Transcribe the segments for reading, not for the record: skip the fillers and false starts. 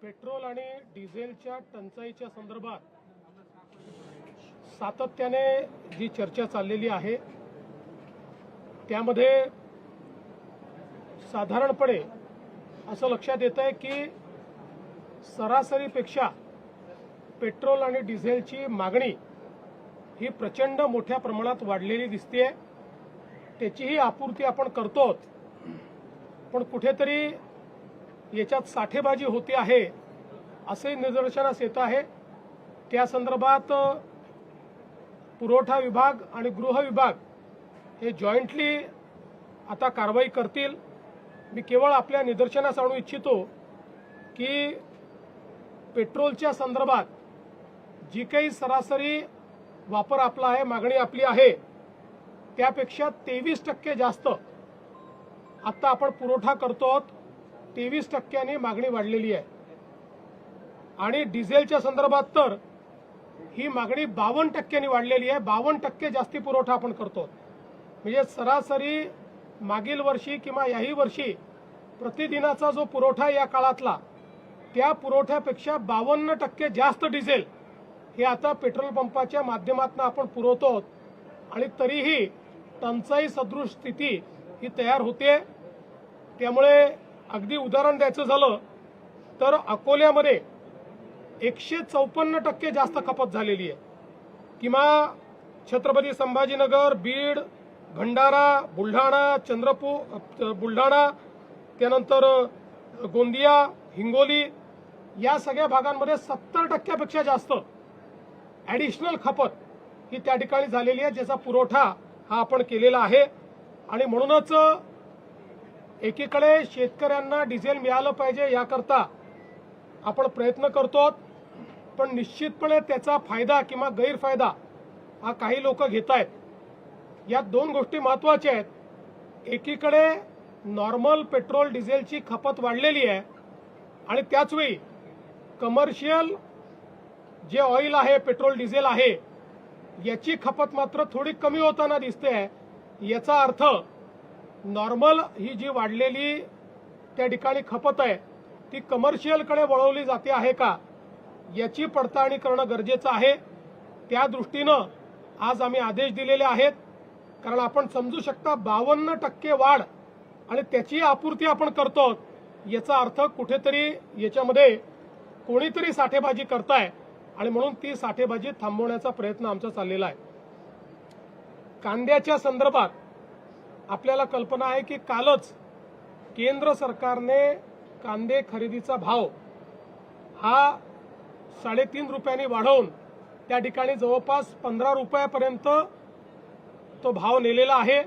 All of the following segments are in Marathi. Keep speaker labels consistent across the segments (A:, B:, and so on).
A: पेट्रोल आणि डिझेलच्या टंचाईच्या संदर्भात सातत्याने जी चर्चा चाललेली आहे त्यामध्ये साधारणपणे असं लक्षात येत आहे की सरासरीपेक्षा पेट्रोल आणि डिझेलची मागणी ही प्रचंड मोठ्या प्रमाणात वाढलेली दिसते। त्याचीही आपूर्ती आपण करतो, पण कुठेतरी याच्यात साठेबाजी होते आहे असे निदर्शनास येत आहे। त्या संदर्भात पुरवठा विभाग आणि गृह विभाग हे जॉईंटली आता कारवाई करतील। मी केवळ आपल्या निदर्शनास आणू इच्छितो की पेट्रोलच्या संदर्भात जी काही सरासरी वापर आपला आहे, मागणी आपली आहे, त्यापेक्षा 23% जास्त आता आपण पुरवठा करतो। 23% मागणी वाढलेली आहे आणि डिझेलच्या संदर्भात तर ही मागणी 52% वाढलेली आहे। 52% जास्ती पुरवठा आपण करतो। म्हणजे सरासरी मागील वर्षी किंवा याही वर्षी प्रतिदिनाचा जो पुरवठा या काळातला त्या पुरवठ्यापेक्षा 52% जास्त डिझेल हे आता पेट्रोल पंपाच्या माध्यमातून आपण पुरवतो आणि तरीही टंचाई सदृश स्थिती ही तयार होते। त्यामुळे अगदी उदाहरण द्यायचं झालं तर अकोल्यामध्ये 154% जास्त खपत झालेली आहे किंवा छत्रपती संभाजीनगर, बीड, भंडारा, बुलढाणा, चंद्रपूर, बुलढाणा, त्यानंतर गोंदिया, हिंगोली या सगळ्या भागांमध्ये 70% जास्त ॲडिशनल खपत ही त्या ठिकाणी झालेली आहे, ज्याचा पुरवठा हा आपण केलेला आहे। आणि म्हणूनच एकीकडे शेतकऱ्यांना डिझेल मिळालं पाहिजे याकरता आपण प्रयत्न करतो, पण निश्चितपणे त्याचा फायदा किंवा गैरफायदा हा काही लोक घेत आहेत। या दोन गोष्टी महत्त्वाच्या आहेत। एकीकडे नॉर्मल पेट्रोल डिझेलची खपत वाढलेली आहे आणि त्याचवेळी कमर्शियल जे ऑइल आहे, पेट्रोल डिझेल आहे, याची खपत मात्र थोडी कमी होताना दिसते आहे। याचा अर्थ नॉर्मल ही जी वाढलेली त्या ठिकाणी खपत आहे ती कमर्शियलकडे वळवली जाते आहे का याची पडताळणी करणं गरजेचं आहे। त्या दृष्टीनं आज आम्ही आदेश दिलेले आहेत, कारण आपण समजू शकता 52% वाढ आणि त्याची आपूर्ती आपण करतो, याचा अर्थ कुठेतरी याच्यामध्ये कोणीतरी साठेबाजी करताय आणि म्हणून ती साठेबाजी थांबवण्याचा प्रयत्न आमचा चाललेला आहे। कांद्याच्या संदर्भात आपल्याला कल्पना आहे की कालच केंद्र सरकारने कांदे खरेदीचा भाव हा 3.5 रुपयांनी वाढवून त्या ठिकाणी जवळपास 15 रुपयापर्यंत तो भाव नेलेला आहे।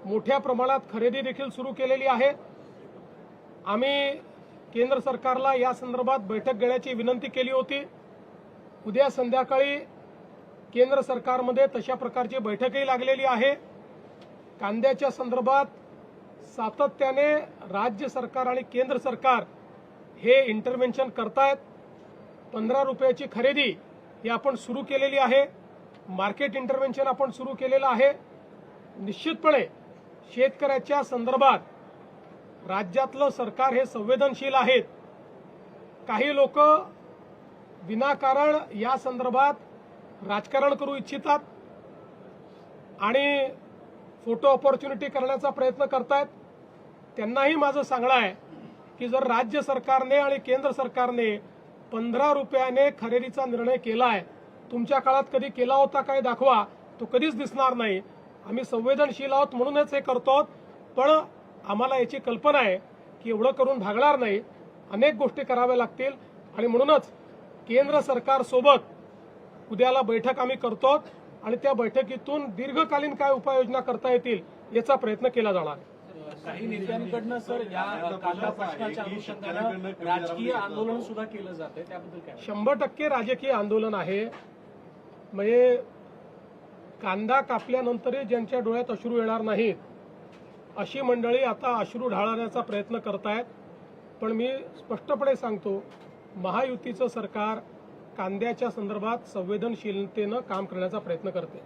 A: मोठ्या प्रमाणात खरेदी देखील सुरू केलेली आहे। आम्ही केंद्र सरकारला या संदर्भात बैठक घेण्याची विनंती केली होती। उद्या संध्याकाळी केंद्र सरकारमध्ये तशा प्रकारची बैठकही लागलेली आहे। कांद्याच्या संदर्भात सातत्याने राज्य सरकार आणि केंद्र सरकार हे इंटरव्हेन्शन करतायत। 15 रुपयाची खरेदी ही आपण सुरू केलेली आहे। मार्केट इंटरव्हेन्शन आपण सुरू केलेलं आहे। निश्चितपणे शेतकऱ्याच्या संदर्भात राज्यातलं सरकार हे संवेदनशील आहेत। काही लोक विनाकारण या संदर्भात राजकारण करू इच्छितात आणि फोटो ऑपॉर्च्युनिटी करण्याचा प्रयत्न करतायत। त्यांनाही माझं सांगणं आहे की जर राज्य सरकारने आणि केंद्र सरकारने 15 रुपयाने खरेदीचा निर्णय केलाय, तुमच्या काळात कधी केला होता काय दाखवा, तो कधीच दिसणार नाही। आम्ही संवेदनशील आहोत म्हणूनच हे करतो, पण आम्हाला याची कल्पना आहे की एवढं करून भागणार नाही, अनेक गोष्टी कराव्या लागतील आणि म्हणूनच केंद्र सरकारसोबत उद्याला बैठक आम्ही करतो आणि त्या बैठकीतून दीर्घकालीन काय उपाययोजना करता येतील याचा प्रयत्न केला जाणार आहे।
B: काही नेत्यांकडनं सर या कांदा प्रश्नाच्या अनुषंगाने राजकीय आंदोलन सुद्धा केलं जातंय, त्याबद्दल काय?
A: 100% राजकीय आंदोलन आहे। म्हणजे कांदा कापल्यानंतरही ज्यांच्या डोळ्यात अश्रू येणार नाहीत अशी मंडळी आता अश्रू ढाळण्याचा प्रयत्न करतायत। पण मी स्पष्टपणे सांगतो, महायुतीचं सरकार कांद्याच्या संदर्भात संवेदनशीलतेनं काम करण्याचा प्रयत्न करते।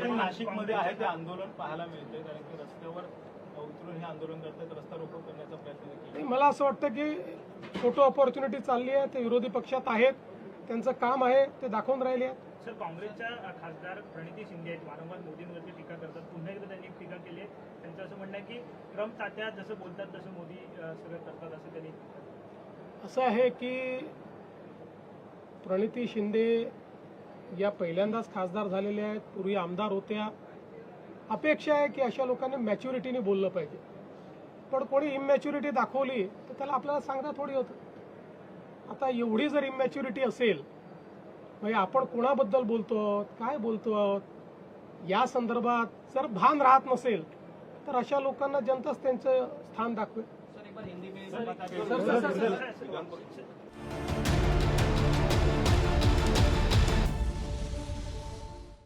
C: नाशिकमध्ये आहे ते आंदोलन पाहायला मिळते, कारण की रस्त्यावर
B: करून हे आंदोलन करतात, रस्ता रोको करण्याचा प्रयत्न केला.
A: नाही, मला असं वाटतं की फोटो ऑपॉर्च्युनिटी चालली आहे, ते विरोधी पक्षात आहेत, त्यांचं काम आहे ते दाखवून राहिले आहेत.
C: सर, काँग्रेसच्या खासदार प्रणिती शिंदे आहेत, वारंवार मोदींवरती टीका करतात. पुन्हा एकदा त्यांनी एक टीका केली आहे. त्यांचं असं म्हणणं आहे की ट्रम्प तात्या जसं बोलतात तसं मोदी सगळं करतात, असं त्यांनी.
A: असं आहे की प्रणिती शिंदे या पहिल्यांदाच खासदार झालेल्या आहेत, पूर्वी आमदार होत्या. अपेक्षा आहे की अशा लोकांनी मॅच्युरिटीने बोललं पाहिजे, पण कोणी इमॅच्युरिटी दाखवली तर त्याला आपल्याला सांगता थोडी होतं. आता एवढी जर इमॅच्युरिटी असेल, म्हणजे आपण कोणाबद्दल बोलतो आहोत, काय बोलतो आहोत, या संदर्भात जर भान राहत नसेल तर अशा लोकांना जनताच त्यांचं स्थान दाखवेल.
B: सर, एक बार हिंदी में
C: सर,